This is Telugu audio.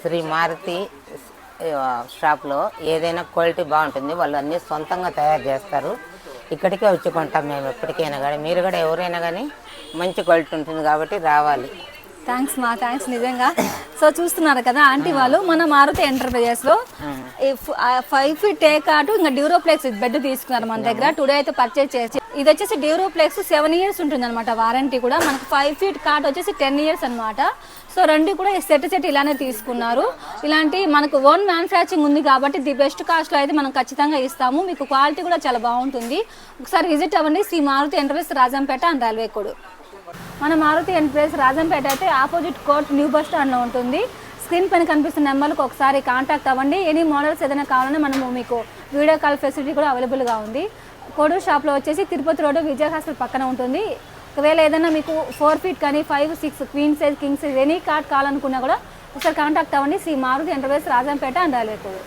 శ్రీ మారుతి షాప్లో ఏదైనా క్వాలిటీ బాగుంటుంది. వాళ్ళు అన్నీ సొంతంగా తయారు చేస్తారు. ఇక్కడికే వచ్చి కొంటాం మేము ఎప్పటికైనా కానీ. మీరు కూడా ఎవరైనా కానీ మంచి క్వాలిటీ ఉంటుంది కాబట్టి రావాలి. థ్యాంక్స్ నిజంగా. సో చూస్తున్నారు కదా ఆంటీ వాళ్ళు మన మారుతి ఎంటర్ప్రైజెస్లో 5 ఫీట్ టేకాటు ఇంకా డ్యూరోప్లెక్స్ బెడ్ తీసుకున్నారు మన దగ్గర. టుడే అయితే పర్చేజ్ చేసి ఇది వచ్చేసి డ్యూరోప్లెక్స్ 7 ఇయర్స్ ఉంటుంది అనమాట వారంటీ కూడా. మనకు 5 ఫీట్ కాట్ వచ్చేసి 10 ఇయర్స్ అనమాట. సో రెండు కూడా సెట్ ఇలానే తీసుకున్నారు. ఇలాంటి మనకు ఓన్ మ్యానుఫ్యాక్చరింగ్ ఉంది కాబట్టి ది బెస్ట్ కాస్ట్లో అయితే మనం ఖచ్చితంగా ఇస్తాము. మీకు క్వాలిటీ కూడా చాలా బాగుంటుంది. ఒకసారి విజిట్ అవ్వండి Shri Maruti enterprises Rajampet and railway Kodur. మన మారుతి ఎంటర్ప్రైజెస్ రాజంపేట అయితే ఆపోజిట్ కోర్ట్ న్యూ బస్ స్టాండ్లో ఉంటుంది. స్క్రీన్ పైన కనిపిస్తున్న నెంబర్కి ఒకసారి కాంటాక్ట్ అవ్వండి. ఎనీ మోడల్స్ ఏదైనా కావాలన్నా మనము మీకు వీడియో కాల్ ఫెసిలిటీ కూడా అవైలబుల్గా ఉంది. కోడూరు షాప్లో వచ్చేసి తిరుపతి రోడ్డు విజయ హాస్పిటల్ పక్కన ఉంటుంది. ఒకవేళ ఏదైనా మీకు 4 ఫీట్ కానీ 5, 6 queen size king size any card కావాలనుకున్నా కూడా ఒకసారి కాంటాక్ట్ అవ్వండి Shri Maruti enterprises Rajampet and railway code.